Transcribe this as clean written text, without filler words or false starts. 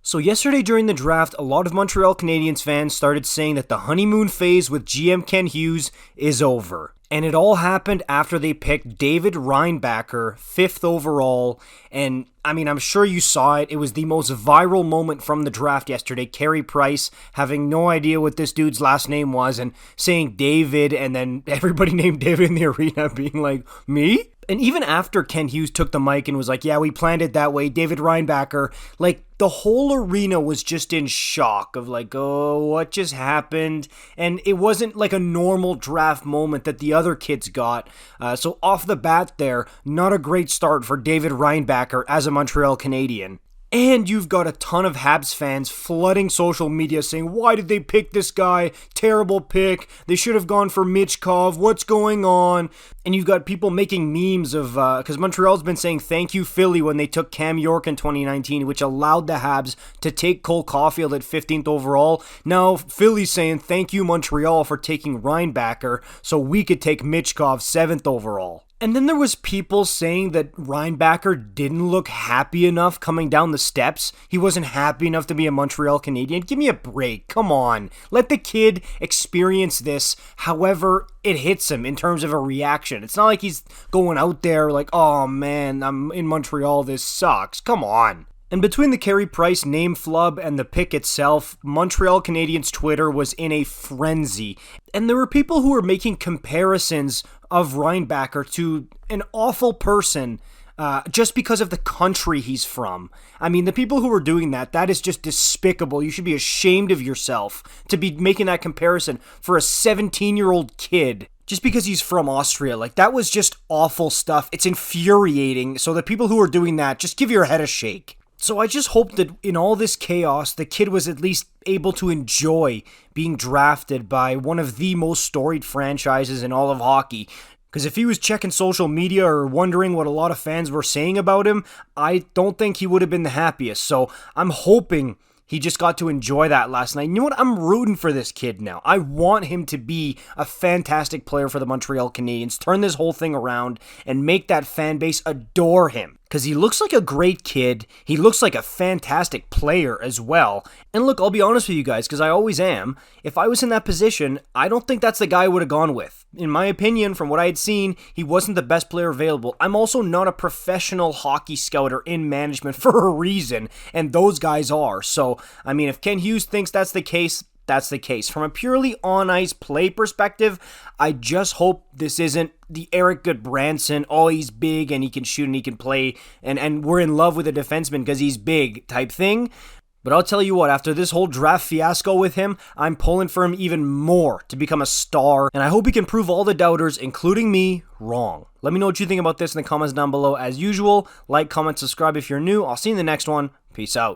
So yesterday during the draft, a lot of Montreal Canadiens fans started saying that the honeymoon phase with GM Ken Hughes is over. And it all happened after they picked David Reinbacher, 5th overall. And I'm sure you saw it. It was the most viral moment from the draft yesterday. Carey Price having no idea what this dude's last name was and saying David, and then everybody named David in the arena being like, me? And even after Ken Hughes took the mic and was like, yeah, we planned it that way, David Reinbacher, the whole arena was just in shock of oh, what just happened? And it wasn't like a normal draft moment that the other kids got. So off the bat there, not a great start for David Reinbacher as a Montreal Canadien. And you've got a ton of Habs fans flooding social media saying, why did they pick this guy? Terrible pick. They should have gone for Michkov. What's going on? And you've got people making memes of, because Montreal's been saying thank you Philly when they took Cam York in 2019, which allowed the Habs to take Cole Caulfield at 15th overall. Now Philly's saying thank you Montreal for taking Reinbacher so we could take Michkov 7th overall. And then there was people saying that Reinbacher didn't look happy enough coming down the steps. He wasn't happy enough to be a Montreal Canadien. Give me a break. Come on. Let the kid experience this however it hits him in terms of a reaction. It's not like he's going out there like, oh man, I'm in Montreal. This sucks. Come on. And between the Carey Price name flub and the pick itself, Montreal Canadiens Twitter was in a frenzy. And there were people who were making comparisons of Reinbacher to an awful person just because of the country he's from. The people who were doing that is just despicable. You should be ashamed of yourself to be making that comparison for a 17-year-old kid. Just because he's from Austria. That was just awful stuff. It's infuriating. So the people who are doing that, just give your head a shake. So I just hope that in all this chaos, the kid was at least able to enjoy being drafted by one of the most storied franchises in all of hockey. Because if he was checking social media or wondering what a lot of fans were saying about him, I don't think he would have been the happiest. So I'm hoping he just got to enjoy that last night. You know what? I'm rooting for this kid now. I want him to be a fantastic player for the Montreal Canadiens, turn this whole thing around, and make that fan base adore him. Because he looks like a great kid. He looks like a fantastic player as well. And look, I'll be honest with you guys, because I always am. If I was in that position, I don't think that's the guy I would have gone with. In my opinion, from what I had seen, he wasn't the best player available. I'm also not a professional hockey scouter in management for a reason, and those guys are. So, if Ken Hughes thinks that's the case, that's the case. From a purely on-ice play perspective, I just hope this isn't the Eric Goodbranson, oh, he's big and he can shoot and he can play, and we're in love with a defenseman because he's big type thing. But I'll tell you what, after this whole draft fiasco with him, I'm pulling for him even more to become a star, and I hope he can prove all the doubters, including me, wrong. Let me know what you think about this in the comments down below. As usual, like, comment, subscribe if you're new. I'll see you in the next one. Peace out.